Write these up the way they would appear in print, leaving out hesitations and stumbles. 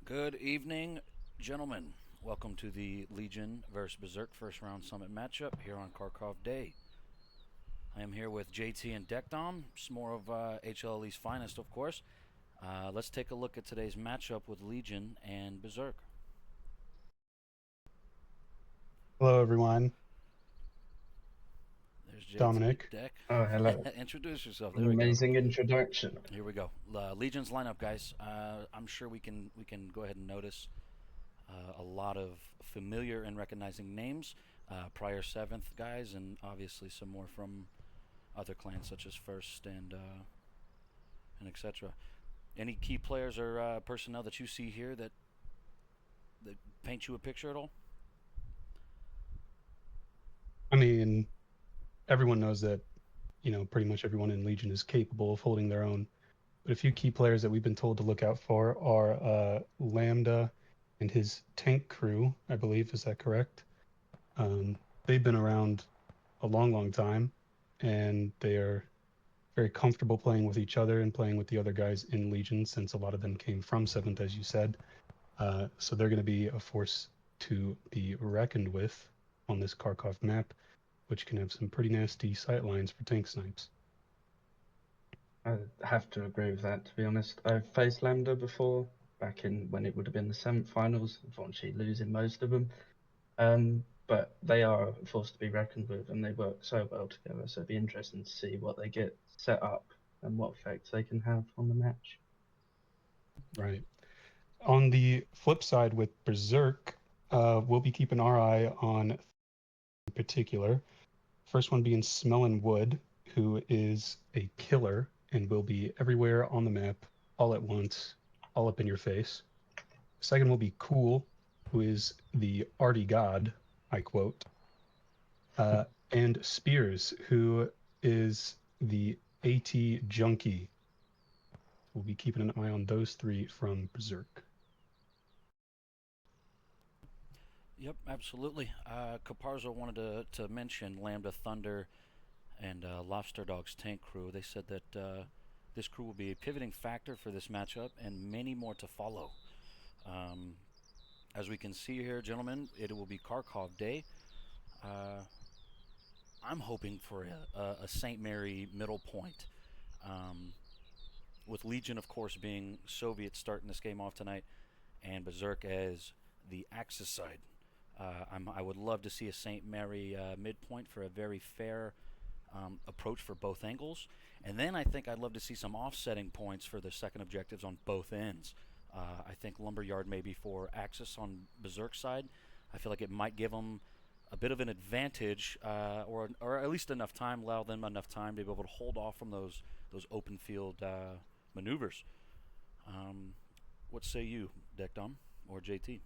Good evening, gentlemen. Welcome to the Legion vs. Berserk first round summit matchup here on Kharkov Day. I am here with JT and Dekdom, some more of HLLE's finest, of course. Let's take a look at today's matchup with Legion and Berserk. Hello, everyone. There's JT, Dominic. Dek. Oh, hello. Introduce yourself. There we go. Amazing introduction. Here we go. Legion's lineup, guys. I'm sure we can go ahead and notice a lot of familiar and recognizing names, prior seventh guys, and obviously some more from other clans such as First and etc. Any key players or personnel that you see here that paint you a picture at all? I mean, everyone knows that, pretty much everyone in Legion is capable of holding their own. But a few key players that we've been told to look out for are Lambda and his tank crew, I believe. Is that correct? They've been around a long, long time, and they are very comfortable playing with each other and playing with the other guys in Legion, since a lot of them came from 7th, as you said. So they're going to be a force to be reckoned with on this Kharkov map, which can have some pretty nasty sightlines for tank snipes. I have to agree with that, to be honest. I've faced Lambda before, back in when it would have been the semi-finals, unfortunately losing most of them. But they are a force to be reckoned with, and they work so well together. So it'd be interesting to see what they get set up and what effects they can have on the match. Right. On the flip side with Berserk, we'll be keeping our eye on in particular. First one being Smellin' Wood, who is a killer and will be everywhere on the map all at once, all up in your face. Second will be Cool, who is the arty god, I quote. And Spears, who is the AT junkie. We'll be keeping an eye on those three from Berserk. Yep, absolutely. Caparzo wanted to mention Lambda Thunder and Lobster Dog's tank crew. They said that this crew will be a pivoting factor for this matchup and many more to follow. Um, as we can see here, gentlemen, it will be Kharkov Day. Uh, I'm hoping for a St. Mary middle point. Um, with Legion, of course, being Soviet starting this game off tonight, and Berserk as the Axis side. I would love to see a St. Mary midpoint for a very fair approach for both angles. And then I think I'd love to see some offsetting points for the second objectives on both ends. I think Lumberyard maybe for Axis on Berserk side. I feel like it might give them a bit of an advantage, or at least enough time, allow them enough time to be able to hold off from those open field maneuvers. Um, what say you, Dekdom or JT?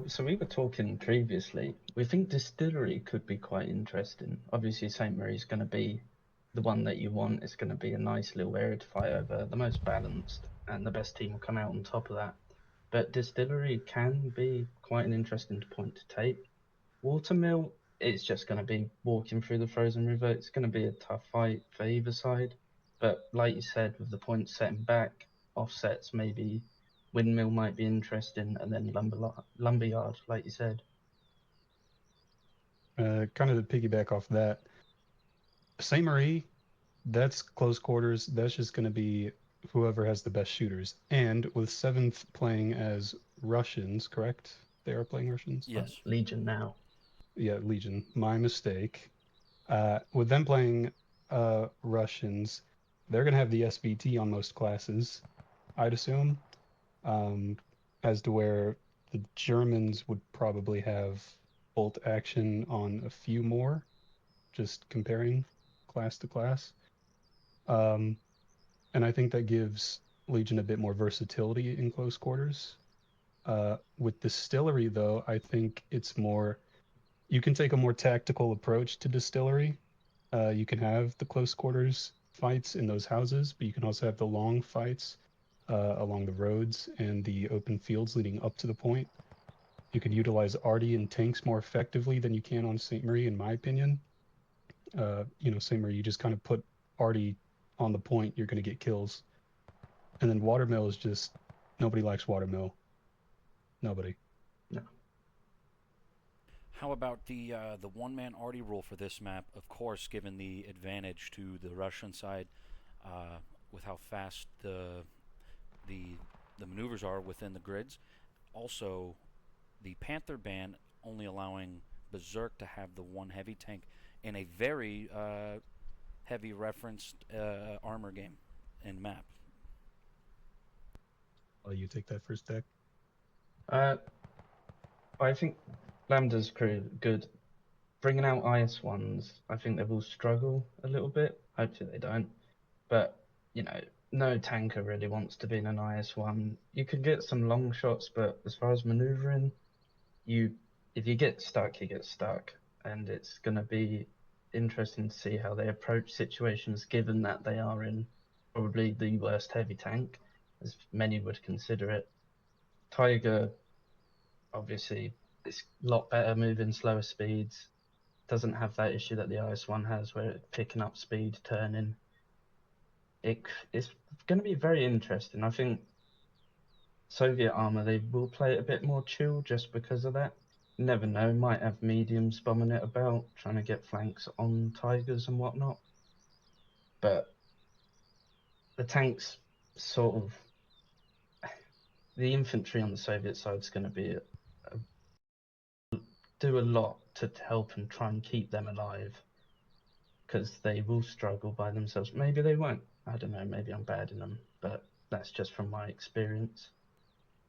So we were talking previously. We think Distillery could be quite interesting. Obviously, St. Mary's going to be the one that you want. It's going to be a nice little area to fight over, the most balanced, and the best team will come out on top of that. But Distillery can be quite an interesting point to take. Watermill, it's just going to be walking through the frozen river. It's going to be a tough fight for either side. But like you said, with the points setting back, offsets maybe Windmill might be interesting, and then Lumberyard, like you said. Kind of to piggyback off that, Saint Marie, that's close quarters. That's just going to be whoever has the best shooters. And with 7th playing as Russians, correct? They are playing Russians? Yes. Legion now. Yeah, Legion. My mistake. With them playing Russians, they're going to have the SVT on most classes, I'd assume, um, as to where the Germans would probably have bolt action on a few more, just comparing class to class. Um, and I think that gives Legion a bit more versatility in close quarters. With Distillery, though, I think it's more you can take a more tactical approach to Distillery. You can have the close quarters fights in those houses, but you can also have the long fights along the roads and the open fields leading up to the point. You can utilize arty and tanks more effectively than you can on St. Marie, in my opinion. St. Marie, you just kind of put arty on the point, you're going to get kills. And then Watermill is just Nobody likes watermill. Nobody. No. How about the one-man arty rule for this map? Of course, given the advantage to the Russian side uh, with how fast the the maneuvers are within the grids. Also, the Panther ban only allowing Berserk to have the one heavy tank in a very heavy referenced armor game and map. I'll let you take that first deck. Uh, I think Lambda's crew good. Bringing out IS1s, I think they will struggle a little bit. Hopefully they don't. But, you know, no tanker really wants to be in an IS1. You could get some long shots, but as far as maneuvering, you if you get stuck, you get stuck. And it's going to be interesting to see how they approach situations, given that they are in probably the worst heavy tank, as many would consider it. Tiger, obviously, it's a lot better moving slower speeds. Doesn't have that issue that the IS1 has, where it's picking up speed, turning. It's going to be very interesting. I think Soviet armor, they will play it a bit more chill just because of that. You never know, might have mediums bombing it about, trying to get flanks on tigers and whatnot. But the tanks sort of, the infantry on the Soviet side is going to be do a lot to help and try and keep them alive, because they will struggle by themselves. Maybe they won't. I don't know. Maybe I'm bad in them, but that's just from my experience.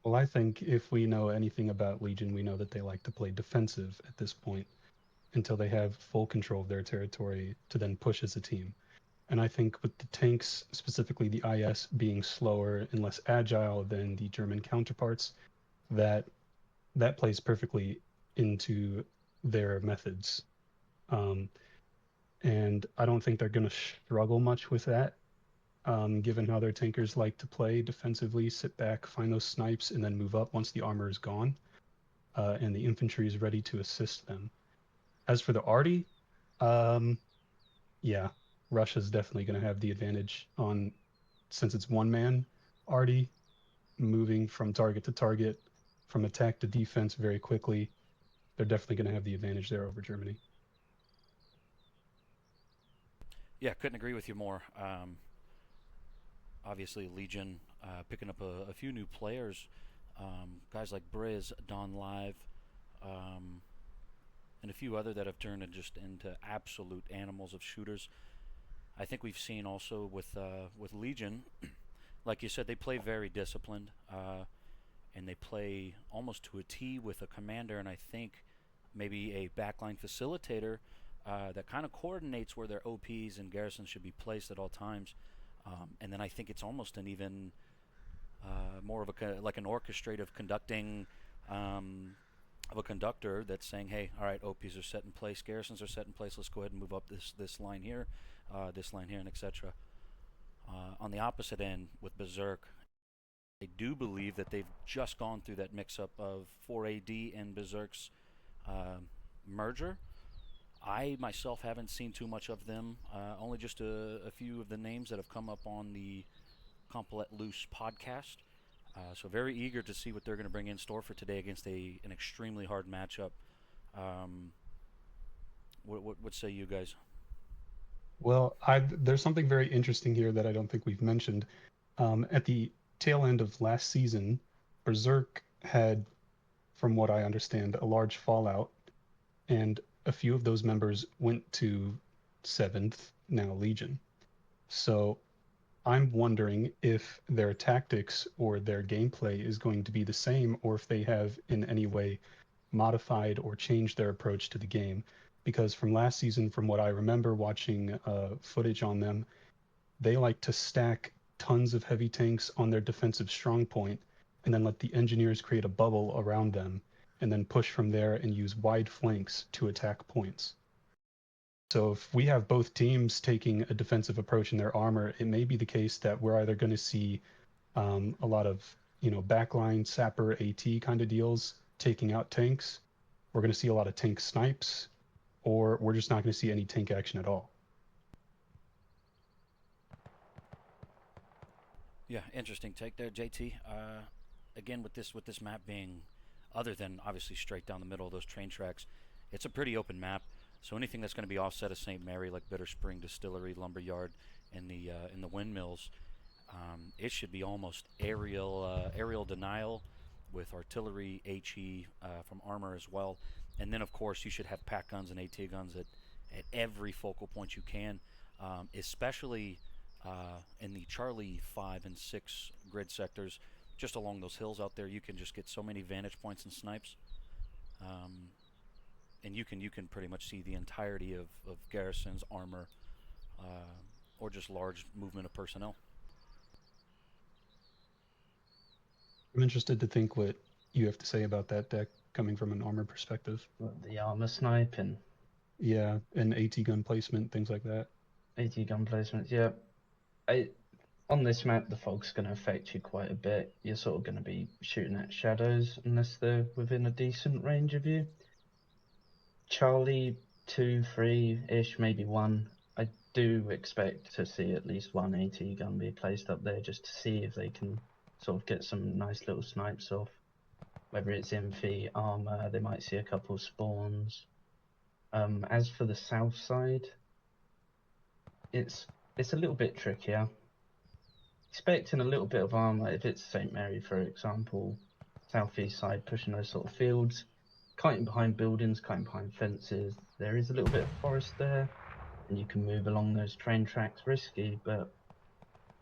Well, I think if we know anything about Legion, we know that they like to play defensive at this point until they have full control of their territory to then push as a team. And I think with the tanks, specifically the IS being slower and less agile than the German counterparts, that that plays perfectly into their methods. Um, and I don't think they're going to struggle much with that, given how their tankers like to play defensively, sit back, find those snipes, and then move up once the armor is gone, and the infantry is ready to assist them. As for the arty, um, yeah, Russia's definitely going to have the advantage on, since it's one man arty, moving from target to target, from attack to defense very quickly. They're definitely going to have the advantage there over Germany. Yeah, couldn't agree with you more. Obviously, Legion picking up a few new players, guys like Briz, Don Live, um, and a few other that have turned into absolute animals of shooters. I think we've seen also with Legion, like you said, they play very disciplined, and they play almost to a T with a commander, and I think maybe a backline facilitator that kind of coordinates where their OPs and garrisons should be placed at all times. And then I think it's almost an even more of like an orchestrative conducting of a conductor that's saying, "Hey, all right, OPs are set in place, garrisons are set in place. Let's go ahead and move up this line here, and etc." On the opposite end with Berserk, I do believe that they've just gone through that mix-up of 4AD and Berserk's merger. I myself haven't seen too much of them. Only just a few of the names that have come up on the Comp Let Loose podcast. So very eager to see what they're going to bring in store for today against an extremely hard matchup. What say you guys? Well, there's something very interesting here that I don't think we've mentioned. At the tail end of last season, Berserk had, from what I understand, a large fallout, and a few of those members went to 7th, now Legion. So I'm wondering if their tactics or their gameplay is going to be the same, or if they have in any way modified or changed their approach to the game. Because from last season, from what I remember watching footage on them, they like to stack tons of heavy tanks on their defensive strong point and then let the engineers create a bubble around them and then push from there and use wide flanks to attack points. So if we have both teams taking a defensive approach in their armor, it may be the case that we're either going to see a lot of backline sapper AT kind of deals taking out tanks. We're going to see a lot of tank snipes, or we're just not going to see any tank action at all. Yeah, interesting take there, JT. again with this map being, other than obviously straight down the middle of those train tracks, it's a pretty open map. So anything that's going to be offset of St. Mary, like Bitter Spring Distillery, Lumberyard, and the windmills, it should be almost aerial denial with artillery, HE from armor as well, and then of course you should have pack guns and AT guns at every focal point you can, especially in the Charlie 5 and 6 grid sectors, just along those hills out there. You can just get so many vantage points and snipes, and you can pretty much see the entirety of garrisons, armor, or just large movement of personnel. I'm interested to think what you have to say about that deck coming from an armor perspective. The armor sniping, Yeah, and AT gun placement, things like that. AT gun placements. Yeah, on this map, the fog's going to affect you quite a bit. You're sort of going to be shooting at shadows unless they're within a decent range of you. Charlie 2, 3-ish, maybe 1. I do expect to see at least one AT gun be placed up there just to see if they can sort of get some nice little snipes off. Whether it's infi, armor, they might see a couple spawns. As for the south side, it's a little bit trickier. Expecting a little bit of armor if it's St. Mary, for example, southeast side pushing those sort of fields, kiting behind buildings, kiting behind fences. There is a little bit of forest there, and you can move along those train tracks, risky, but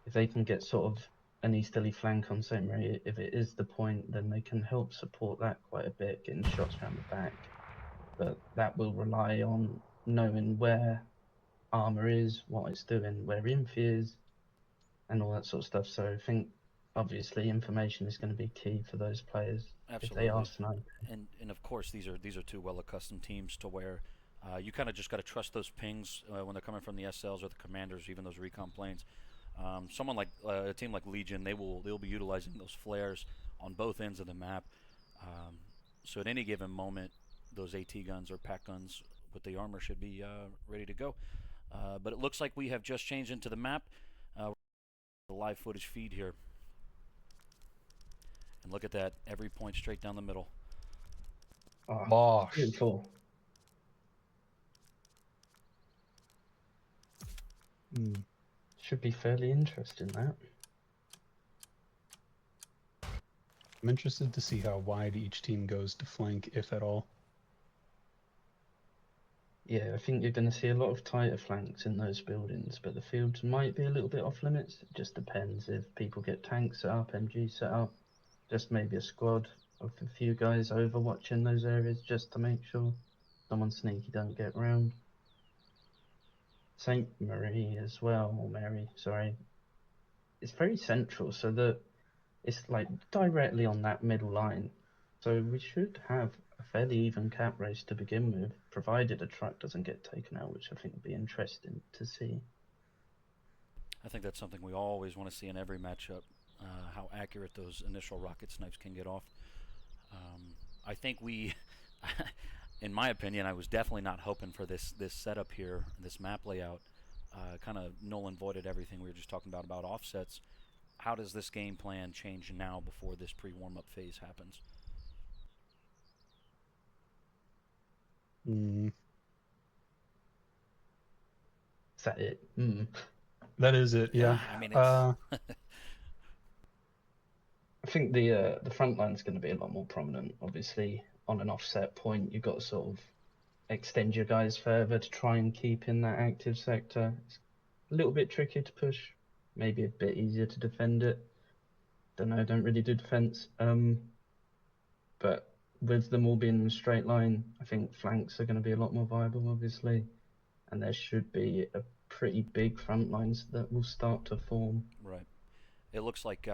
if they can get sort of an easterly flank on St. Mary, if it is the point, then they can help support that quite a bit, getting shots around the back. But that will rely on knowing where armor is, what it's doing, where infi is, and all that sort of stuff. So I think obviously information is going to be key for those players if they are Absolutely. sniping. And of course these are two well accustomed teams to where you kind of just got to trust those pings when they're coming from the SLs or the commanders, even those recon planes. Someone like a team like Legion, they'll be utilizing those flares on both ends of the map. So at any given moment, those AT guns or pack guns with the armor should be ready to go. But it looks like we have just changed into the map. The live footage feed here, and look at that, every point straight down the middle. Oh, Bosh. beautiful. Should be fairly interesting, that. I'm interested to see how wide each team goes to flank, if at all. Yeah, I think you're going to see a lot of tighter flanks in those buildings, but the fields might be a little bit off limits. It just depends if people get tanks set up, MG set up, just maybe a squad of a few guys overwatching those areas just to make sure someone sneaky don't get round. St. Marie as well, or Mary, sorry. It's very central, so that it's like directly on that middle line. So we should have a fairly even cap race to begin with, provided a truck doesn't get taken out, which I think would be interesting to see. I think that's something we always want to see in every matchup, how accurate those initial rocket snipes can get off. I think we, in my opinion, I was definitely not hoping for this setup here, this map layout. Kind of null and voided everything we were just talking about offsets. How does this game plan change now before this pre-warm-up phase happens? Is that it? That is it, yeah. I mean, it's I think the front line is going to be a lot more prominent. Obviously, on an offset point, you've got to sort of extend your guys further to try and keep in that active sector. It's a little bit trickier to push, maybe a bit easier to defend it. Don't know, don't really do defense. But with them all being in a straight line, I think flanks are going to be a lot more viable, obviously, and there should be a pretty big front lines that will start to form. right. It looks like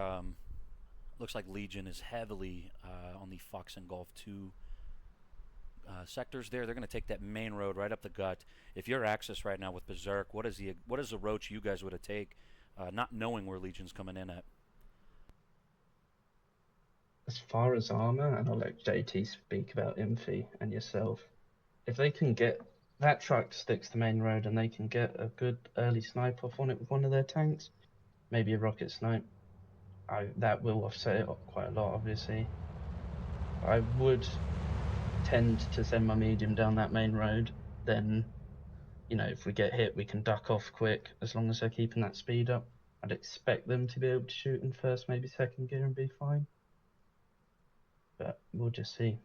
Legion is heavily on the Fox and Golf 2 sectors there. They're going to take that main road right up the gut. If you're Axis right now with Berserk, what is the roach you guys would have take, not knowing where Legion's coming in at? As far as armor, and I'll let JT speak about Infi and yourself, if they can get that truck to stick to the main road and they can get a good early snipe off on it with one of their tanks, maybe a rocket snipe, that will offset it quite a lot, obviously. I would tend to send my medium down that main road. Then, you know, if we get hit, we can duck off quick as long as they're keeping that speed up. I'd expect them to be able to shoot in first, maybe second gear and be fine. But we'll just see.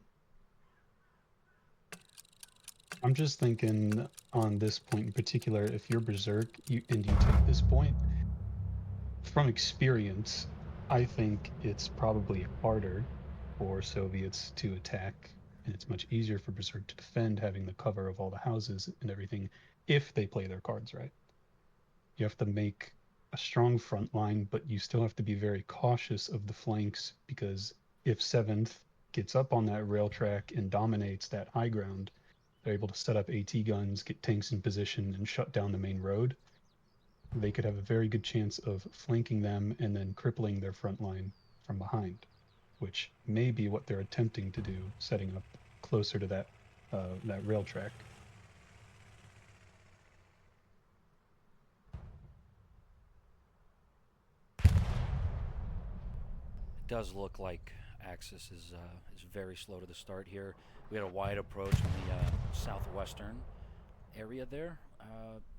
I'm just thinking on this point in particular, if you're Berserk and you take this point, from experience, I think it's probably harder for Soviets to attack, and it's much easier for Berserk to defend, having the cover of all the houses and everything, if they play their cards right. You have to make a strong front line, but you still have to be very cautious of the flanks, because if 7th gets up on that rail track and dominates that high ground, they're able to set up AT guns, get tanks in position, and shut down the main road. They could have a very good chance of flanking them and then crippling their front line from behind, which may be what they're attempting to do, setting up closer to that rail track. It does look like Axis is very slow to the start here. We had a wide approach in the southwestern area there,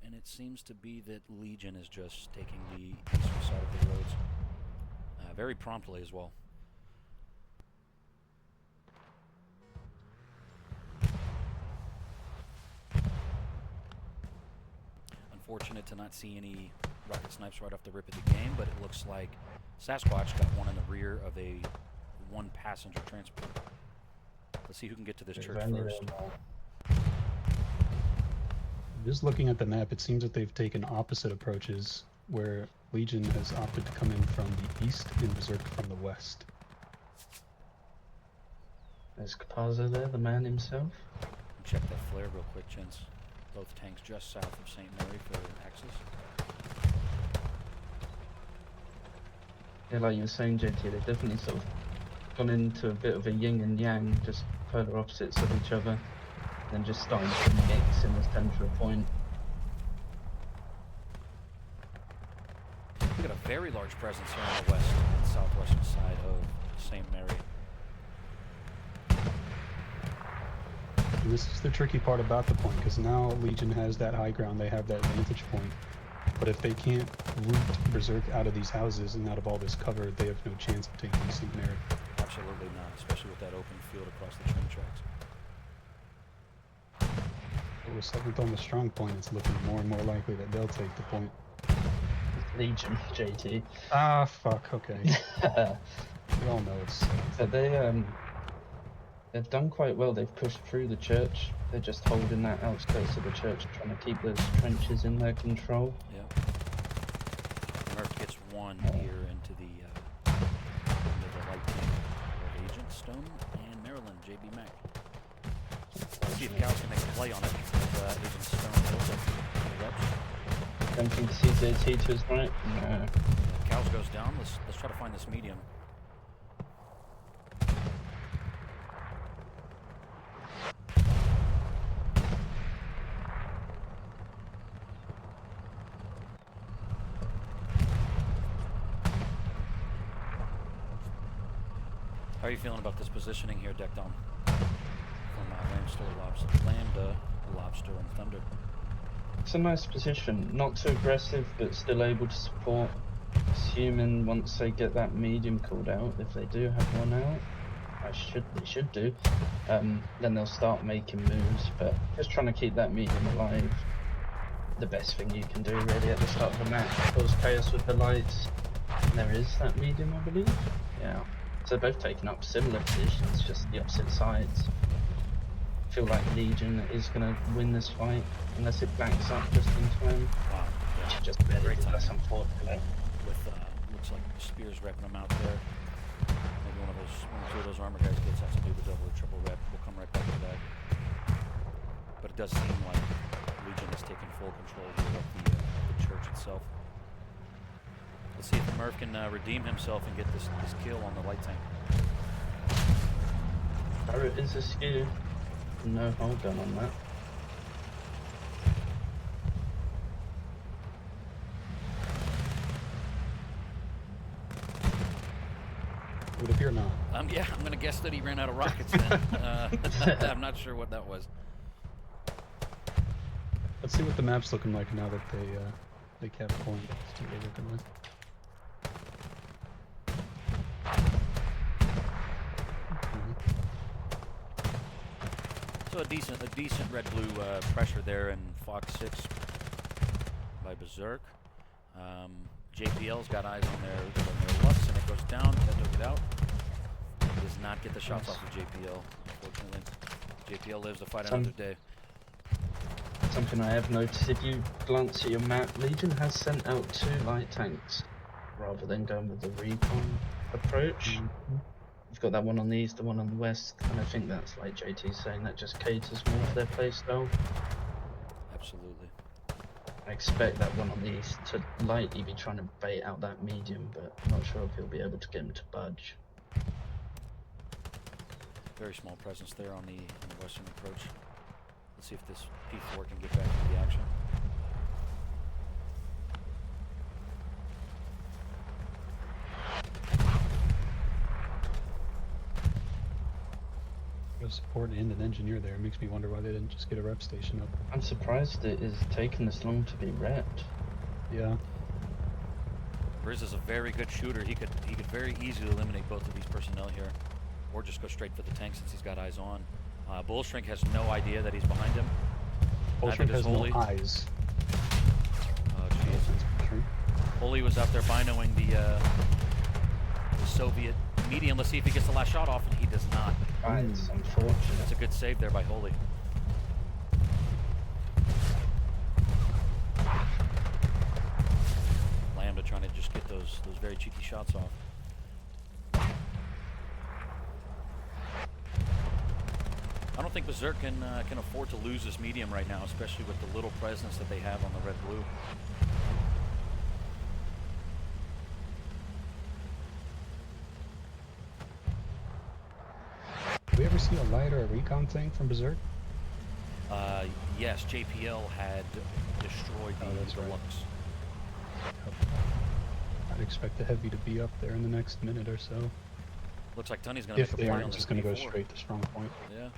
and it seems to be that Legion is just taking the eastern side of the roads very promptly as well. Unfortunate to not see any rocket snipes right off the rip of the game, but it looks like Sasquatch got one in the rear of a one passenger transport. Let's see who can get to this church first. Just looking at the map, it seems that they've taken opposite approaches, where Legion has opted to come in from the east and Berserk from the west. There's Caparzo there, the man himself. Check that flare real quick, gents. Both tanks just south of St. Mary for Axis. Yeah, like you were saying, JT, they've definitely sort of gone into a bit of a yin and yang, just polar opposites of each other, then just starting to mix in the central point. We've got a very large presence here on the west and southwestern side of St. Mary. And this is the tricky part about the point, because now Legion has that high ground, they have that vantage point. But if they can't root Berserk out of these houses and out of all this cover, they have no chance of taking St. Mary. Absolutely not, especially with that open field across the train tracks. But with 7th on the strong point, it's looking more and more likely that they'll take the point. Legion, JT. Ah, fuck, okay. We all know it's 7th. But they've done quite well. They've pushed through the church. They're just holding that outskirts of the church, trying to keep those trenches in their control. Yep. Murph gets one here into the light tank of Agent Stone and Maryland, JB Mac. Let's see if Cows can make a play on it. Agent Stone goes up the reps. Don't think CJT to his right. No. Cows goes down. Let's try to find this medium. How are you feeling about this positioning here, Deck Dom? From Lambda, Lobster, and Thunder. It's a nice position. Not too aggressive, but still able to support. Assuming once they get that medium called out, if they do have one out, they should do, then they'll start making moves. But just trying to keep that medium alive. The best thing you can do really at the start of the match. Cause chaos with the lights. There is that medium, I believe. Yeah. So they're both taking up similar positions, just the opposite sides. I feel like Legion is going to win this fight, unless it backs up just in time. Wow. Which just barely did, that's unfortunate. With, looks like Spears repping them out there. Maybe one or two of those armor guys gets has to do the double or triple rep. We'll come right back to that. But it does seem like Legion is taking full control here of the church itself. Let's see if Murph can redeem himself and get this kill on the light tank. Barrett is askew. No hold gun on that. or not? Yeah, I'm gonna guess that he ran out of rockets then. I'm not sure what that was. Let's see what the map's looking like now that they kept pulling it. Let's see what they're working with. So a decent red-blue pressure there in Fox 6 by Berserk. JPL's got eyes on their Lux, and it goes down. That took it out. Does not get the shots off of JPL, unfortunately. JPL lives to fight another day. Something I have noticed, if you glance at your map, Legion has sent out 2 light tanks rather than going with the recon approach. You've got that one on the east, the one on the west, and I think that's like JT saying that just caters more to their playstyle. Absolutely. I expect that one on the east to lightly be trying to bait out that medium, but I'm not sure if he'll be able to get him to budge. Very small presence there on the western approach. Let's see if this P4 can get back into the action. Got a support and an engineer there. It makes me wonder why they didn't just get a rep station up. I'm surprised it is taking this long to be repped. Yeah. Riz is a very good shooter. He could very easily eliminate both of these personnel here, or just go straight for the tank since he's got eyes on. Bullshrink has no idea that he's behind him. Bullshrink has no eyes. Oh jeez. Holy was out there binoing the Soviet medium. Let's see if he gets the last shot off, and he does not. It's unfortunate. That's a good save there by Holy. Lambda trying to just get those very cheeky shots off. I don't think Berserk can afford to lose this medium right now, especially with the little presence that they have on the red-blue. Did we ever see a light or a recon thing from Berserk? Yes, JPL had destroyed the right. Lux. I'd expect the heavy to be up there in the next minute or so. Looks like Tunney's going to If make a they play on aren't this just going to go P4. straight to strong point. Yeah.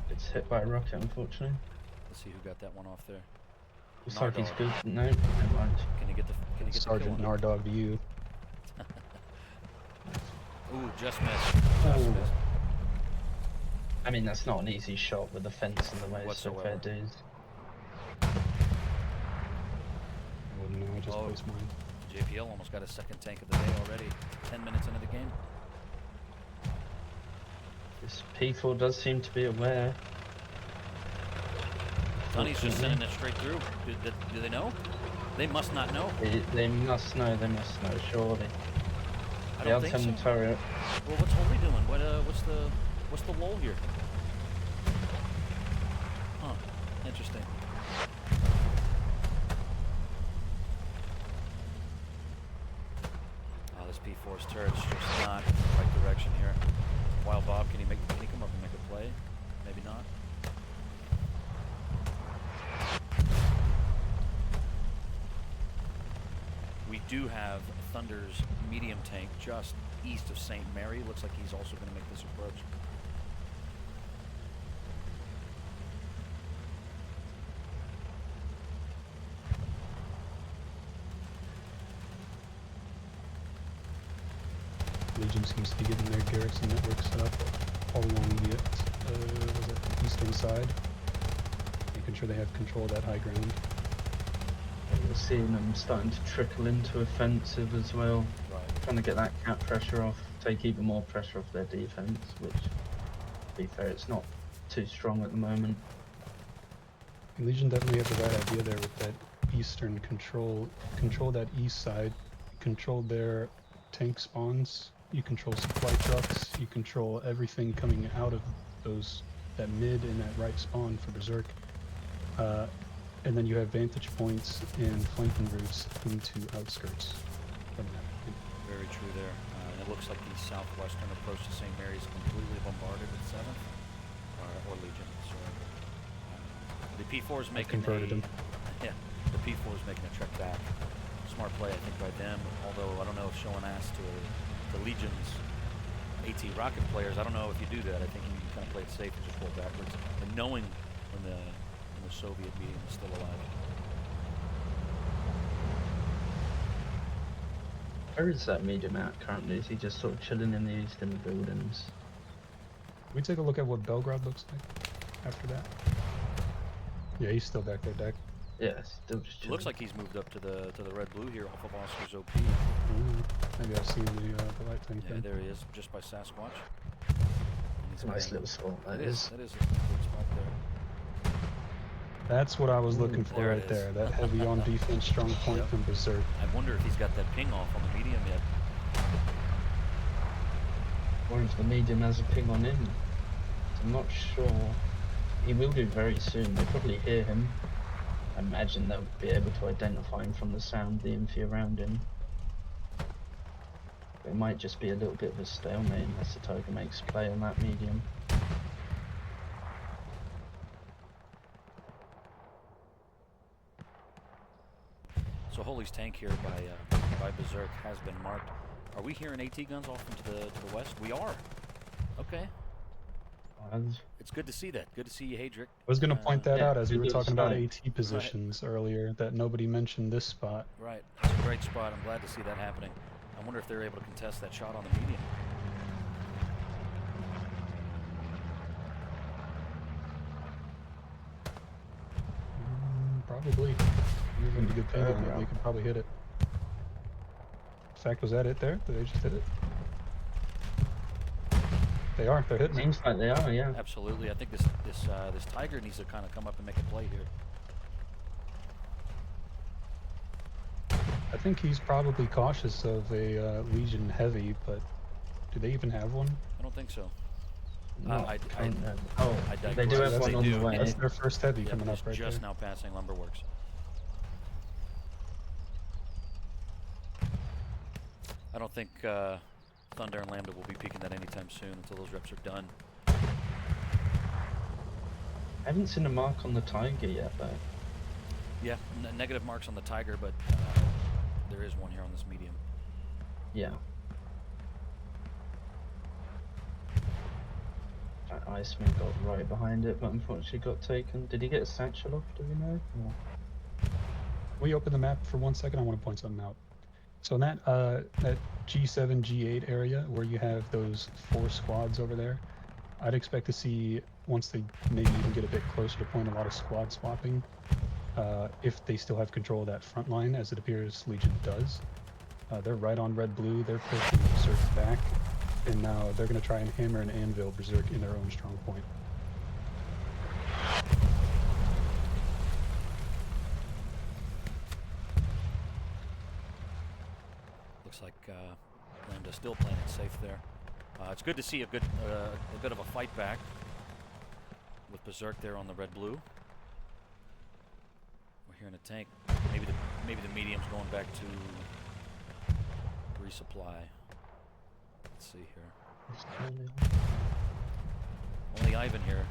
It's hit by a rocket, unfortunately. Let's see who got that one off there. Looks like he's Nardog. good. No, never mind. Can he get the Sergeant kill on him? Nardog to you. Ooh, just missed. Just Oh. missed. I mean, that's not an easy shot with the fence in the way, so fair Whatsoever. dues. I wouldn't know, I just Oh. placed mine. JPL almost got a second tank of the day already. 10 minutes into the game. This P4 does seem to be aware. Tunney's just sending it straight through. Do they know? They must not know. They must know, surely. I They don't have think some so. turret. Well, what's Holy doing? What's the lull here? Huh. Interesting. Oh, this P4's turret's just not in the right direction here. Wild Bob, can he come up and make a play? Maybe not. We do have Thunder's medium tank just east of St. Mary. Looks like he's also going to make this approach. Legion seems to be getting their garrison network set up all along the eastern side, making sure they have control of that high ground. We're seeing them starting to trickle into offensive as well. Right. Trying to get that cap pressure off, take even more pressure off their defense, which, to be fair, it's not too strong at the moment. Legion definitely have the right idea there with that eastern control that east side, control their tank spawns, you control supply trucks, you control everything coming out of that mid and that right spawn for Berserk. And then you have vantage points and flanking routes into outskirts from that. Very true there. And it looks like the southwestern approach to St. Mary's completely bombarded with 7th, or Legion, sorry. The P4 is making converted him. Yeah, the P4 is making a trek back. Smart play, I think, by them, although I don't know if showing ass too early. the Legion's AT rocket players, I don't know if you do that. I think you kind of play it safe and just roll backwards, and knowing when the Soviet medium is still alive. Where is that medium at currently? Is he just sort of chilling in the eastern buildings? Can we take a look at what Belgrade looks like after that? Yeah, he's still back there, Deck. Yeah, still just It chilling. looks like he's moved up to the red blue here off of Oscar's OP. Maybe I've seen the light thing. Yeah, there he is, just by Sasquatch. It's a nice little spot, that It is. is. That is a good spot there. That's what I was looking for there it right is. there. That heavy on defense, strong point Yep. from Berserk. I wonder if he's got that ping off on the medium yet. Or if the medium has a ping on him. I'm not sure. He will do very soon. They'll probably hear him. I imagine they'll be able to identify him from the sound, the infi around him. But it might just be a little bit of a stalemate unless the Tiger makes play on that medium. So Holy's tank here by Berserk has been marked. Are we hearing AT guns off into the west? We are. Okay. It's good to see that. Good to see you, Hadrick. I was going to point that yeah, out as we were good talking about sign. AT positions earlier, that nobody mentioned this spot. Right. That's a great spot. I'm glad to see that happening. I wonder if they're able to contest that shot on the medium. Probably. Even a good ping on it, they could probably hit it. In fact, was that it there? Did they just hit it? They are. They're hitting it. Seems like they are, yeah. Absolutely. I think this Tiger needs to kind of come up and make a play here. I think he's probably cautious of a Legion heavy, but do they even have one? I don't think so. No, I they do digress. have one They on do. the way. That's their first heavy Yep, coming up it's right just there. now passing Lumberworks. I don't think Thunder and Lambda will be peeking that anytime soon until those reps are done. I haven't seen a mark on the Tiger yet, though. Yeah, negative marks on the Tiger, but there is one here on this medium. Yeah. That Iceman got right behind it, but unfortunately got taken. Did he get a satchel off, do we know? Or... We open the map for 1 second. I want to point something out. So in that G7, G8 area where you have those 4 squads over there, I'd expect to see, once they maybe even get a bit closer to point, a lot of squad swapping. If they still have control of that front line, as it appears Legion does. They're right on red-blue. They're pushing Berserk back, and now they're going to try and hammer and anvil Berserk in their own strong point. Looks like Lambda still playing it safe there. It's good to see a bit of a fight back with Berserk there on the red-blue. We're hearing a tank. Maybe the medium's going back to resupply. Let's see here. Only Ivan here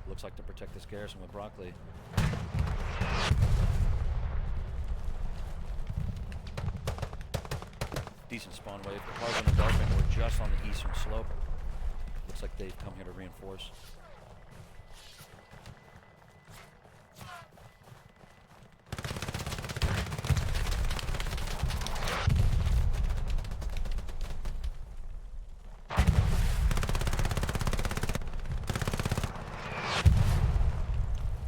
looks like to protect this garrison with Broccoli. Decent spawn wave. The cars on the Darkman were just on the eastern slope. Looks like they've come here to reinforce.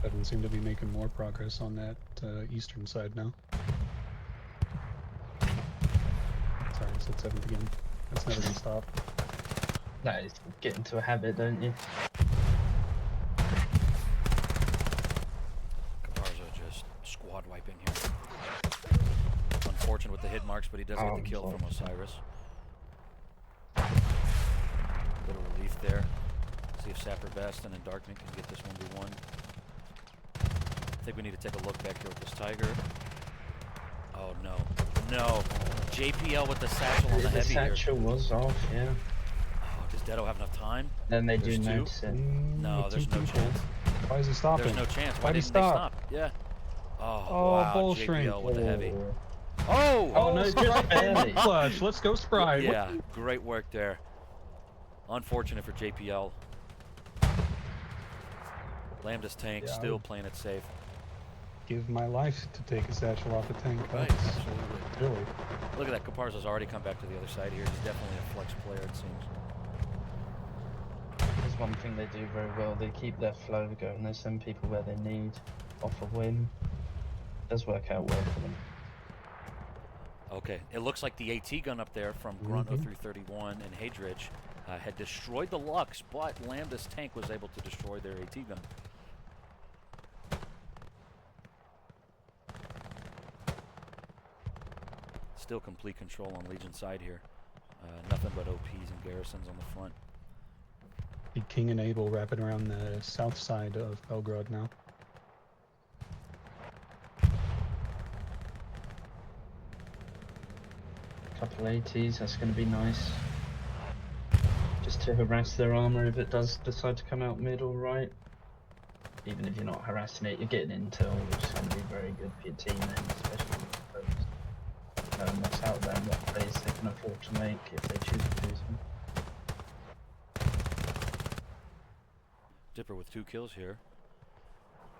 Doesn't seem to be making more progress on that eastern side now. Sorry, I said 7th again. That's never gonna stop. That is get into a habit, don't you? Caparzo just squad wiping here. Unfortunate with the hit marks, but he does get the kill from Osiris. Little relief there. See if Sapper Baston and Darkman can get this 1v1. I think we need to take a look back here with this Tiger. Oh no. No. JPL with the satchel on the heavy here. The satchel was off, yeah. Oh, does Dedo have enough time? Then they There's do two? notice it. No, Two there's no people. chance. Why is he stopping? There's no chance. Why Why'd he didn't they stop? stop? Yeah. Oh, Oh, wow. bull JPL shrink. with the heavy. Oh, no, just barely. Clutch. Let's go Spry. Yeah, great work there. Unfortunate for JPL. Lambda's tank Yeah, I still would- playing it safe. Give my life to take a satchel off a tank. Right, That's absolutely. silly. Look at that, Caparzo's already come back to the other side here. He's definitely a flex player, it seems. There's one thing they do very well. They keep their flow going. They send people where they need off a whim. Does work out well for them. Okay, it looks like the AT gun up there from Grunt 0331 and Hadridge had destroyed the Lux, but Lambda's tank was able to destroy their AT gun. Still complete control on Legion side here. Nothing but OPs and garrisons on the front. The King and Abel wrapping around the south side of Belgrade now. Couple ATs, that's going to be nice. Just to harass their armor if it does decide to come out mid or right. Even if you're not harassing it, you're getting intel, which is going to be very good for your team then, especially knowing what's out there and what plays they can afford to make if they choose to do so. Dipper with 2 kills here.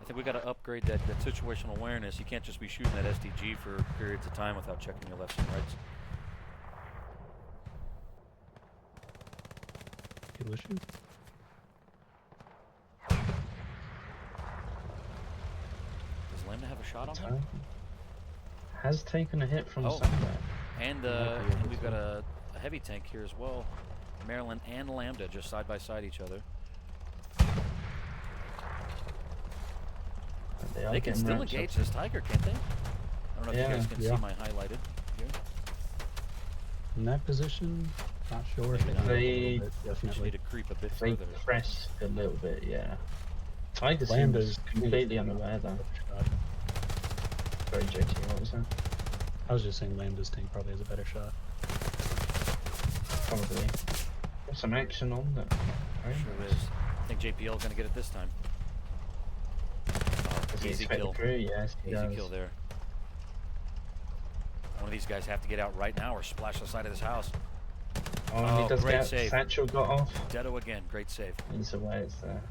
I think we got to upgrade that situational awareness. You can't just be shooting that STG for periods of time without checking your lefts and rights. Kill issue. Does Lambda have a shot on him? Has taken a hit from Oh. somewhere. And we've got a heavy tank here as well. Maryland and Lambda just side by side each other. They can still engage this Tiger, can't they? I don't know if you guys can see my highlighted here. In that position, not sure if Maybe it not. They- Just definitely. need to creep a bit They further. press a little bit, yeah. Tiger Lambda's seems completely unaware though. Very JT, what was that? I was just saying Lambda's tank probably has a better shot. Probably. Got some action on that. Very Sure nice. is. I think JPL is going to get it this time. Does he Easy expect kill. the crew? Yes, he Easy does. kill there. One of these guys have to get out right now or splash the side of this house. Oh, and he does great get save. Satchel got off. Detto again, great save. He's away, it's there.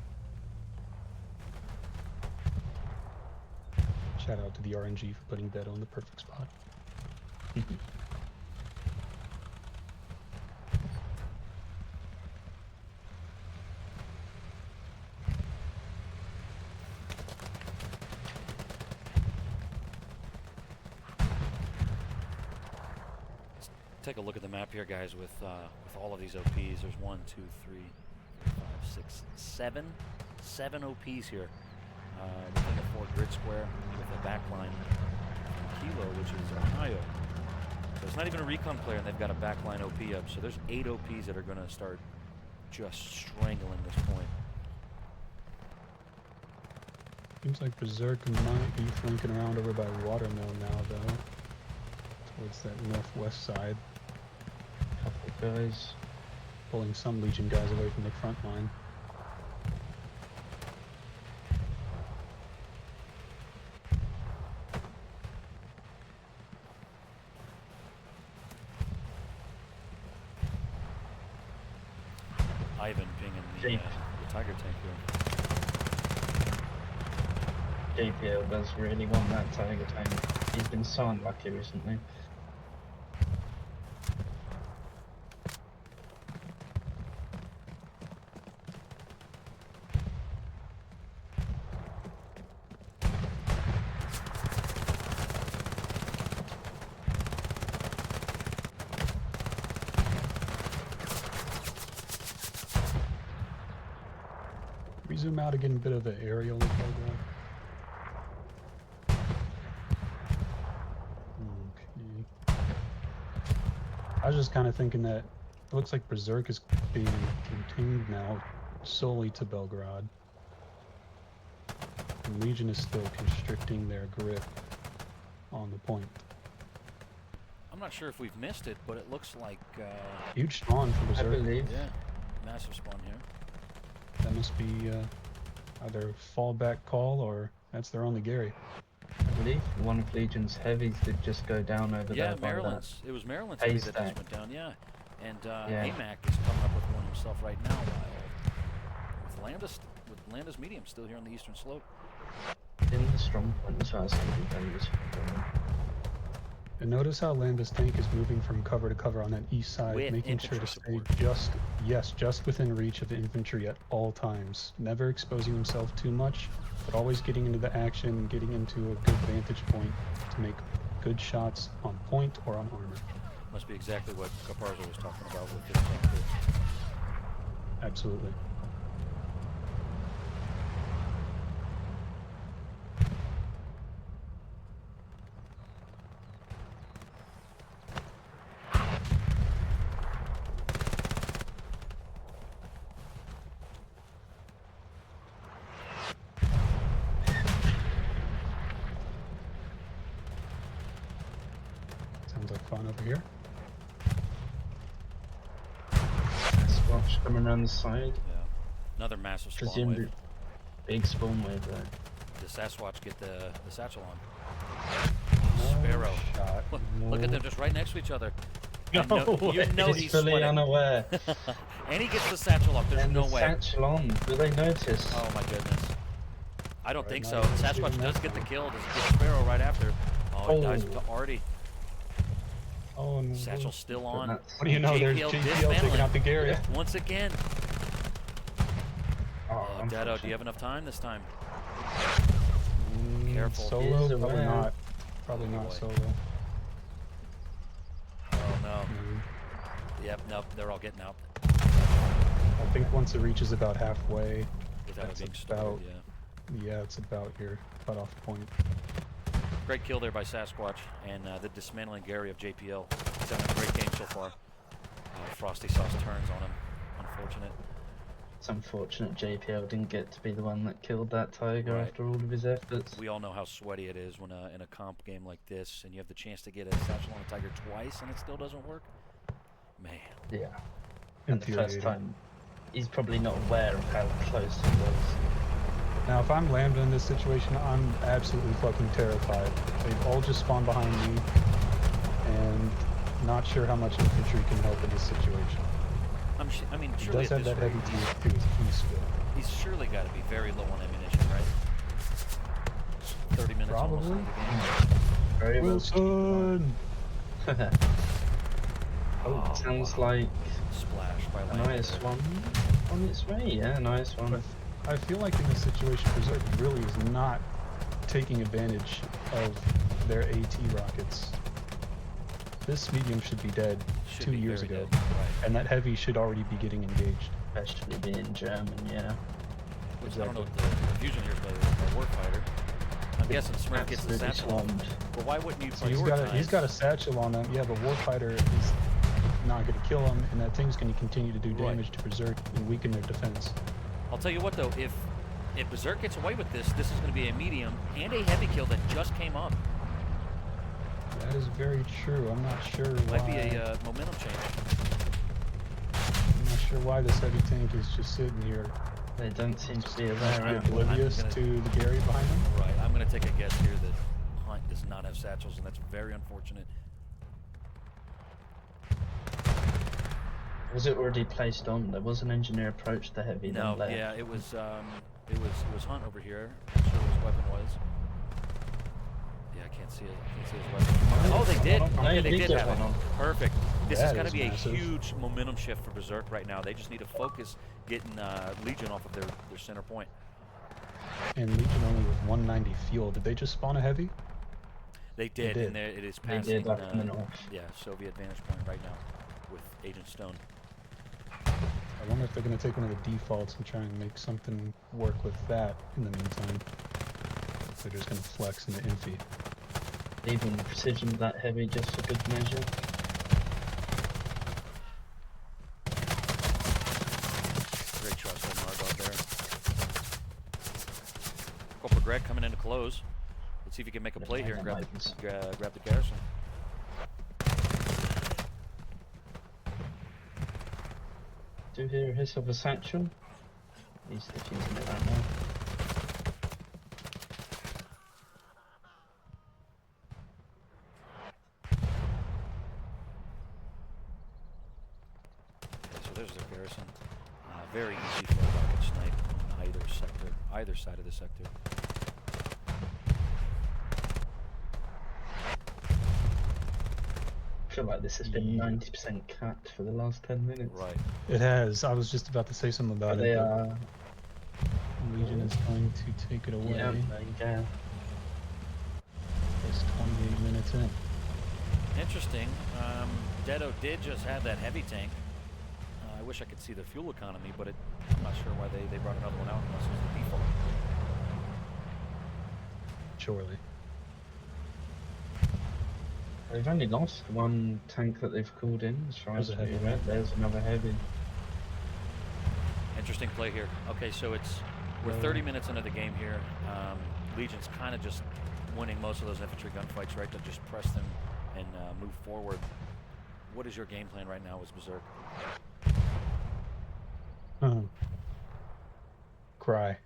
Shout out to the RNG for putting Dead on the perfect spot. Take a look at the map here, guys, with all of these OPs. There's 1, 2, 3, 4, 5, 6, 7. 7 OPs here. Within the 4 grid square with a backline from Kilo, which is Ohio. So it's not even a recon player, and they've got a backline OP up. So there's 8 OPs that are going to start just strangling this point. Seems like Berserk might be flanking around over by Watermill now, though. Towards that northwest side. Couple guys. Pulling some Legion guys away from the front line. Ivan pinging the Tiger tank here. JPL does really want that Tiger tank. He's been so unlucky recently. We zoom out again, a bit of an aerial of Belgrade. Okay. I was just kind of thinking that it looks like Berserk is being contained now solely to Belgrade. And Legion is still constricting their grip on the point. I'm not sure if we've missed it, but it looks like Huge spawn for I Berserk. believe. yeah, massive spawn here. That must be either fallback call or that's their only Gary. believe one of Legion's heavies did just go down over Yeah, there by Maryland's. It was Maryland's heavy that just haystack. went down. Yeah, and Yeah. AMAC is coming up with one himself right now. With Landa's medium still here on the eastern slope. In the strong point as well, it's going to be very useful for him. And notice how Lambda's tank is moving from cover to cover on that east side, With making sure infantry to stay support. just within reach of infantry at all times. Never exposing himself too much, but always getting into the action, getting into a good vantage point to make good shots on point or on armor. Must be exactly what Caparzo was talking about with his tank too. Absolutely. Sounds like fun over here. Squatch coming around the side. Yeah. Another massive spawn Presumed wave. big spawn wave there. The Sasquatch get the satchel on. No Sparrow. shot. Look at No. them just right next to each other. No You know he's he's fully sweating. unaware. And he gets the satchel off. There's And no the way. satchel on. Will they notice? Oh my goodness. I don't Right think now so. he's Sasquatch shooting does that get the one. kill. Does get Sparrow right after. Oh, he dies Oh. to Artie. Oh no. Satchel still But on. that's- What do you know? There's JPL JPL taking out the Gary. Yeah. Once again. Oh, Oh, Dado, do you have enough time this time? Careful. Solo? He's Probably aware. not. Probably Oh, not boy. solo. Oh no. Mm. Yep, nope, they're all getting out I think once it reaches about halfway, without it That's being about- started, yeah. yeah, it's about your cutoff point. Great kill there by Sasquatch and the dismantling Gary of JPL. He's having a great game so far. Frosty Sauce turns on him. Unfortunate. It's unfortunate JPL didn't get to be the one that killed that tiger Right. after all of his efforts. We all know how sweaty it is when in a comp game like this and you have the chance to get a satchel on a tiger twice and it still doesn't work. Man. Yeah. And the first Infuriating. time, he's probably not aware of how close it was. Now, if I'm Lambda in this situation, I'm absolutely fucking terrified. They've all just spawned behind me, and not sure how much infantry can help in this situation. I mean, He surely does at have this that rate, heavy to his key skill. he's surely got to be very low on ammunition, right? 30 minutes almost Probably. into the game. Very well. Wilson! Oh, sounds like Splash by a Lambda. nice one on its way. Yeah, nice one. But I feel like in this situation, Berserk really is not taking advantage of their AT rockets. This medium should be dead Should 2 be years very ago, dead, right. and that heavy should already be getting engaged. Especially being German, yeah. Which I don't know what the fusion here plays a warfighter. I'm guessing Smurf gets the Absolutely satchel on. swarmed. But why wouldn't you So prioritize? he's got a satchel on him. Yeah, the Warfighter is not going to kill him, and that thing's going to continue to do Right. damage to Berserk and weaken their defense. I'll tell you what though, if Berserk gets away with this, this is going to be a medium and a heavy kill that just came up. That is very true. I'm not sure why. Might be a momentum change. I'm not sure why this heavy tank is just sitting here, They don't seem to be aware. I'm of it. oblivious gonna- to the Gary behind him. Right. I'm going to take a guess here that Hunt does not have satchels, and that's very unfortunate. Was it already placed on? There was an engineer approach the heavy. No, then left. yeah, it was Hunt over here. I'm not sure what his weapon was. Yeah, I can't see it. I can't see his weapon. Oh, they did. No, Okay, you they did did get have it. one on. Perfect. This is That going to is be a massive. huge momentum shift for Berserk right now. They just need to focus getting Legion off of their center point. And Legion only with 190 fuel. Did they just spawn a heavy? They did, did. and it is They passing. did up in the north. Yeah, Soviet vantage point right now with Agent Stone. I wonder if they're going to take one of the defaults and try and make something work with that in the meantime. They're just going to flex into Infi. Even the precision of that heavy just for good measure. Great shot by Margot there. Corporal Greg coming in to close. Let's see if he can make a play here and grab the garrison. Do hear a hiss of a satchel. He's defusing it right now. there's their garrison. Very easy for a rocket snipe on either side of the sector. I feel like this has been 90% capped for the last 10 minutes. Right. It has. I was just about to say something about They it. are. Legion is going to take it away. Yeah, there you go. It's 28 minutes in. Interesting. Dedo did just have that heavy tank. I wish I could see the fuel economy, but I'm not sure why they brought another one out unless it was the default. Surely. They've only lost one tank that they've called in, as far as There's a heavy we one. read. There's another heavy. Interesting play here. Okay, so we're 30 minutes into the game here. Legion's kind of just winning most of those infantry gunfights, right? To just press them and move forward. What is your game plan right now as Berserk? Cry.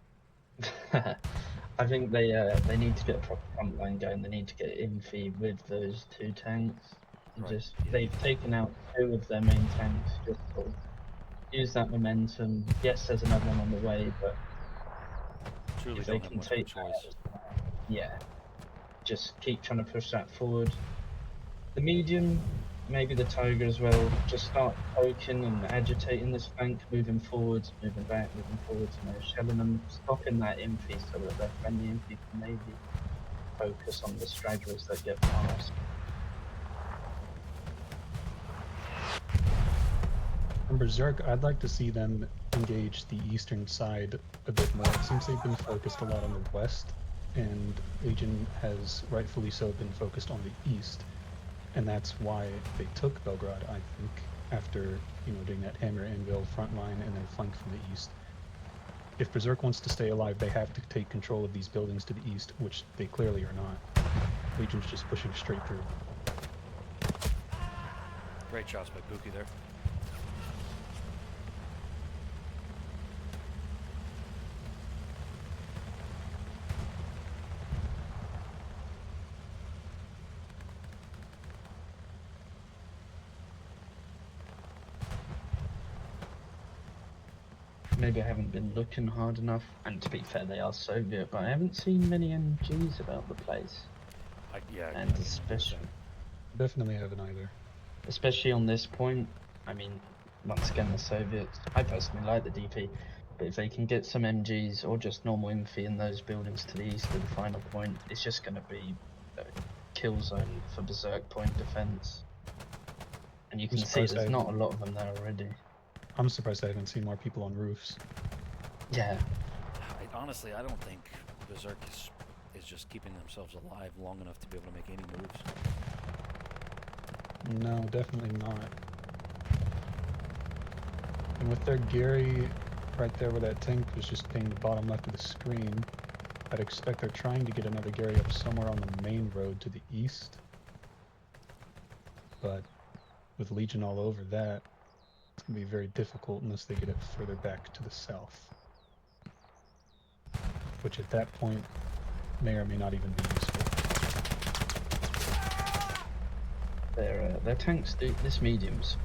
I think they need to get a proper front line going. They need to get infy with those two tanks. And Right, just yeah. they've taken out two of their main tanks. Just sort of use that momentum. Yes, there's another one on the way, but Truly if they don't have can much of a take choice. that, yeah, just keep trying to push that forward. The medium, maybe the tiger as well, just start poking and agitating this flank, moving forwards, moving back, moving forwards, shelling them, stopping that infy so that their friendly infy can maybe focus on the stragglers that get past. From Berserk, I'd like to see them engage the eastern side a bit more. It seems they've been focused a lot on the west, and Legion has rightfully so been focused on the east. And that's why they took Belgrade, I think, after, doing that hammer anvil front line and then flank from the east. If Berserk wants to stay alive, they have to take control of these buildings to the east, which they clearly are not. Legion's just pushing straight through. Great shots by Pookie there. Maybe I haven't been looking hard enough, and to be fair, they are Soviet, but I haven't seen many MGs about the place. And Definitely haven't either. Especially on this point, I mean, once again, the Soviets, I personally like the DP, but if they can get some MGs or just normal infy in those buildings to the east of the final point, it's just going to be a kill zone for Berserk point defense. And you can see there's not a lot of them there already. I'm surprised I haven't seen more people on roofs. Yeah. Honestly, I don't think Berserk is just keeping themselves alive long enough to be able to make any moves. No, definitely not. And with their Gary right there where that tank was just paying the bottom left of the screen, I'd expect they're trying to get another Gary up somewhere on the main road to the east. But with Legion all over that, it's going to be very difficult unless they get it further back to the south. Which at that point may or may not even be useful. Their tanks, this medium's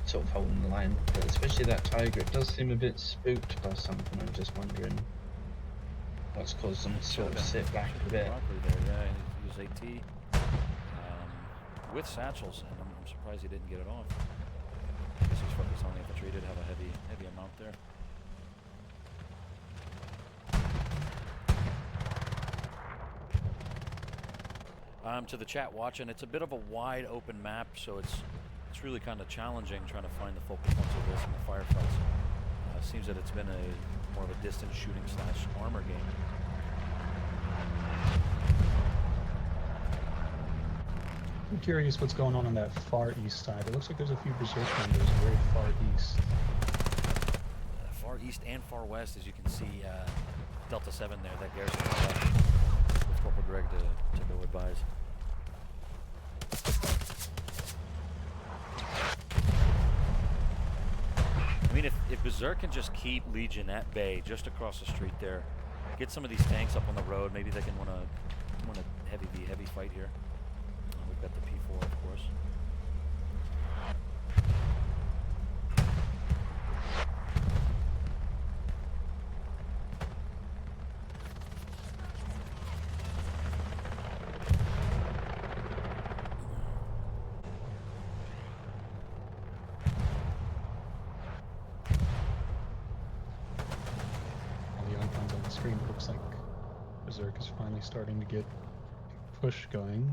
sort of holding the line, but especially that tiger, it does seem a bit spooked by something. I'm just wondering what's caused them to sort of sit back a bit. There, yeah, he used AT with satchels, and I'm surprised he didn't get it off. I guess he's focused on the infantry. He did have a heavy amount there. To the chat watching, it's a bit of a wide open map, so it's really kind of challenging trying to find the focal points of this in the firefights. Seems that it's been more of a distance shooting / armor game. I'm curious what's going on that far east side. It looks like there's a few Berserk members very far east. Far east and far west, as you can see, Delta 7 there, that garrison with Corporal Greg to go advise. I mean, if Berserk can just keep Legion at bay just across the street there, get some of these tanks up on the road, maybe they can win a heavy fight here. We've got the P4, of course. Berserk is finally starting to get a push going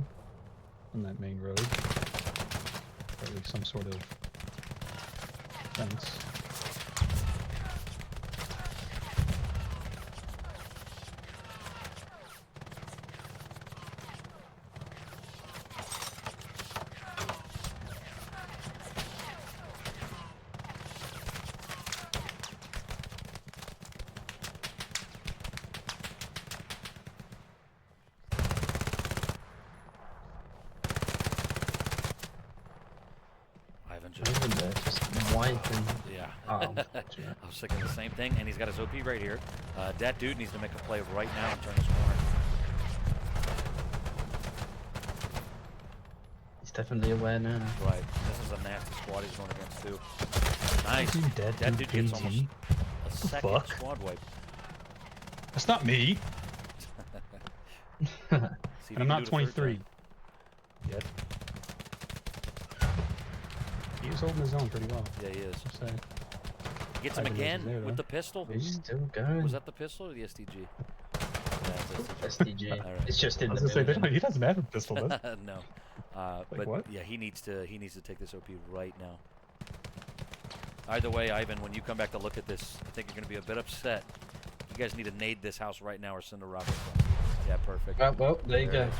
on that main road. Or at least some sort of fence. Ivan just Even there, just wiping. yeah. Unfortunate. I was thinking the same thing, and he's got his OP right here. That dude needs to make a play right now and turn this corner. He's definitely aware now. Right. This is a nasty squad he's going against too. Nice. Isn't that That dude dude gets BT? almost a second fuck? squad wipe. That's not me. See if And you I'm can not do it a third 23 time. yet. He was holding his own pretty well. Yeah, he is. I'll say. He gets him Ivan again wasn't there, with though. the pistol. He's still going. Was that the pistol or the STG? Yeah, it's SDG. All right. It's just in I was the gonna say, building. he doesn't have a pistol, does he? no. Like But what? yeah, he needs to take this OP right now. Either way, Ivan, when you come back to look at this, I think you're going to be a bit upset. You guys need to nade this house right now or send a rocket from. Yeah, perfect. Well, there you There go. it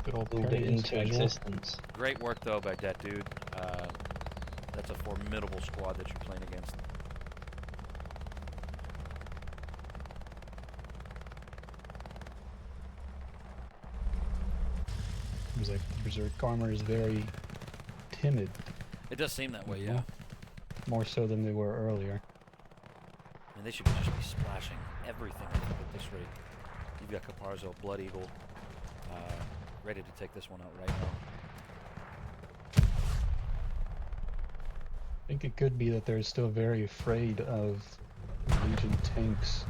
Good old Pulled it parry into schedule. existence. Great work though by that dude. That's a formidable squad that you're playing against. Seems like Berserk armor is very timid, It does seem that way, yeah. more so than they were earlier. And they should just be splashing everything I think, at this rate. You've got Caparzo, Blood Eagle, ready to take this one out right now. I think it could be that they're still very afraid of Legion tanks,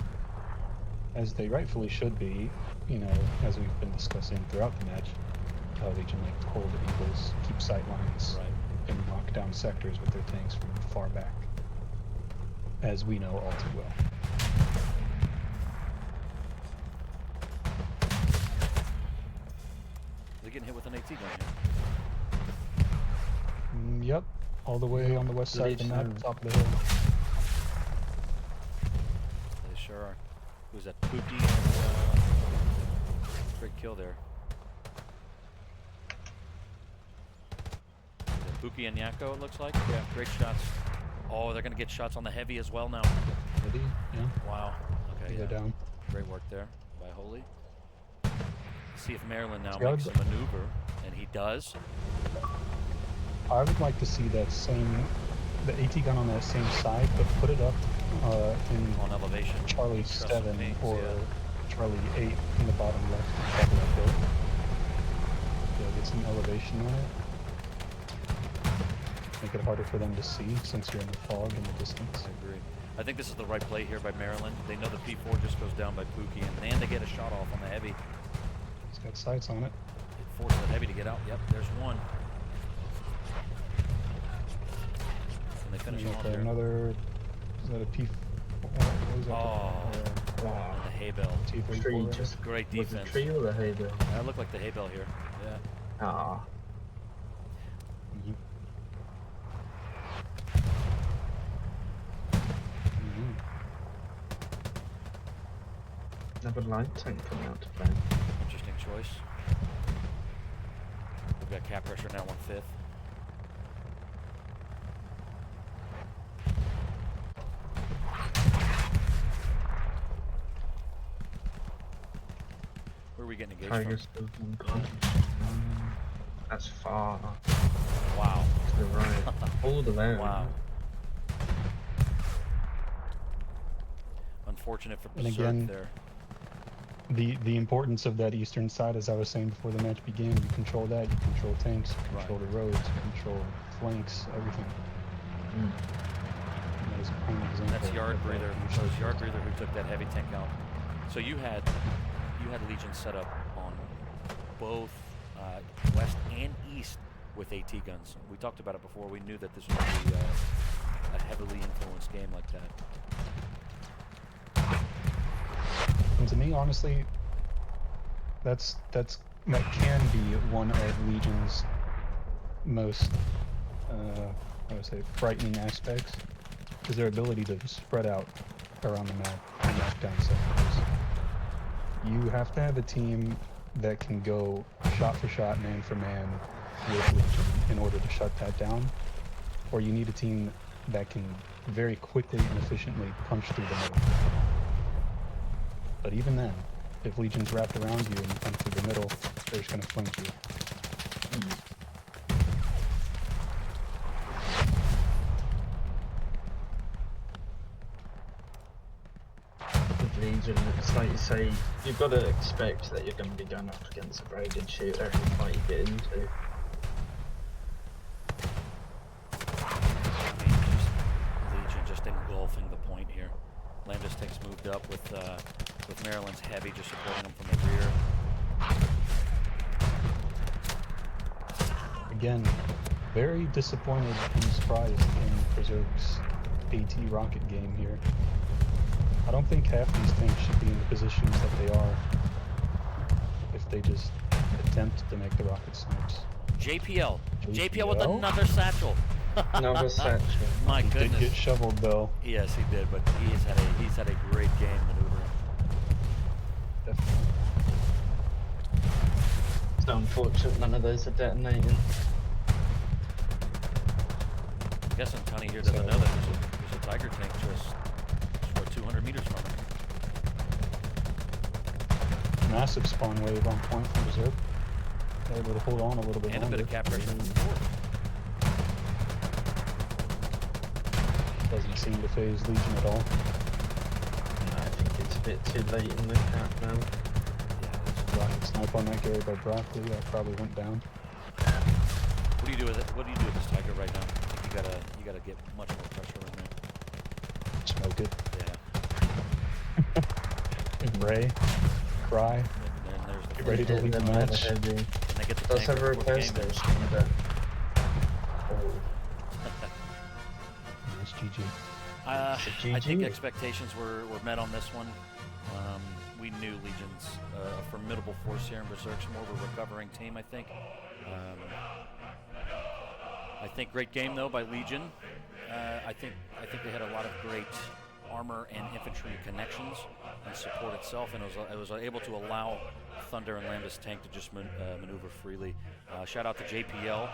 as they rightfully should be, you know, as we've been discussing throughout the match. Legion like to hold the Eagles, keep sight lines, Right. and lock down sectors with their tanks from far back, as we know all too well. They're getting hit with an AT gun here. Yep, all the way on the west side of the map, Legion. top of the hill. They sure are. Who's that? Pookie and great kill there. Pookie and Yako, it looks like. Yeah, great shots. Oh, they're gonna get shots on the heavy as well now. Ready? Yeah, Wow. Okay. they're Yeah. down. Great work there by Holy. See if Maryland now See, I makes a would- maneuver, and he does. I would like to see that same, the AT gun on that same side, but put it up in On elevation. Charlie Trust 7 tanks, or yeah. Charlie 8 in the bottom left top of that hill. Yeah, get some elevation on it. Make it harder for them to see since you're in the fog in the distance. I agree. I think this is the right play here by Maryland. They know the P4 just goes down by Pookie, and then they get a shot off on the heavy. He's got sights on it. It forces the heavy to get out. Yep, there's one. And they finish him off Okay, here. another. Is that a P? What is that? Oh. Wow. And the hay bell. Tree T34. just Great was the defense. tree or the hay bale? That looked like the hay bell here. Yeah. Ah. Mhm. Mhm. Another light tank coming out to play. Interesting choice. We've got cap pressure now 1/5. Where are we getting engaged Tiger's still on point. That's far from? Wow. to the right. All the way. Wow. Unfortunate for And Berserk again, there. The importance of that eastern side, as I was saying before the match began, you control that, you control tanks, you control the roads, you control flanks, everything. Mm. And that is a prime example. That's Yard of that Breather. in So it's Berserk. Yard Breather who took that heavy tank out. So you had Legion set up on both west and east with AT guns. We talked about it before. We knew that this would be a heavily influenced game like that. And to me, honestly, that can be one of Legion's most, I would say, frightening aspects, is their ability to spread out around the map and knock down sectors. You have to have a team that can go shot for shot, man for man with Legion in order to shut that down, or you need a team that can very quickly and efficiently punch through the middle. But even then, if Legion's wrapped around you and you punch through the middle, they're just going to flank you. With Legion, it's like you say, you've got to expect that you're going to be going up against a very good shooter every fight you get into. Legion just engulfing the point here. Lambda's Tank's moved up with Maryland's heavy just supporting them from the rear. Again, very disappointed and surprised in Berserk's AT rocket game here. I don't think half these tanks should be in the positions that they are if they just attempt to make the rocket snipes. JPL with another satchel. Another satchel. My He did goodness. get shoveled though. Yes, he did, but he's had a great game maneuvering. Definitely. It's unfortunate none of those are detonating. I guess Tony here doesn't know that there's a Tiger tank just 200 meters from him. Massive spawn wave on point from Berserk. They're able to hold on a little bit And a longer. bit of cap pressure from the fourth. Doesn't seem to phase Legion at all. I think it's a bit too late in the cap now. Rocket snipe on that Gary by Broccoli, that probably went down. What do you do with it? What do you do with this Tiger right now? I think you gotta get much more pressure on there. Smoke it. Yeah. Ray. Cry. And then there's the Get ready to leave the match. And they get the Does tank have a before the repair game ends. station there. Nice GG. I GG. think expectations were met on this one. We knew Legion's a formidable force here, and Berserk's more of a recovering team, I think. I think great game though by Legion. I think they had a lot of great armor and infantry connections and support itself, and it was able to allow Thunder and Lambda's tank to just maneuver freely. Shout out to JPL.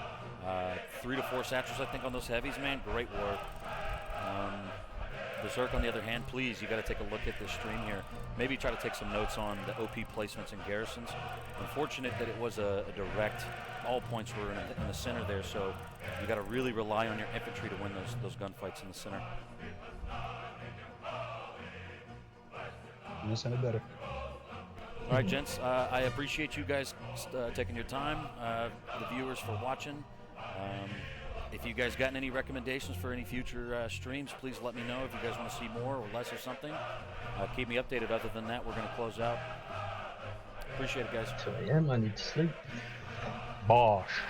3 to 4 satchels I think on those heavies, man. Great work. Berserk, on the other hand, please, you got to take a look at this stream here. Maybe try to take some notes on the OP placements and garrisons. Unfortunate that it was a direct, all points were in the center there, so you got to really rely on your infantry to win those gunfights in the center. This ended better. All right, gents, I appreciate you guys taking your time, the viewers for watching. If you guys got any recommendations for any future streams, please let me know if you guys want to see more or less or something. Keep me updated. Other than that, we're going to close out. Appreciate it, guys. 2 AM, I need to sleep. Bosh.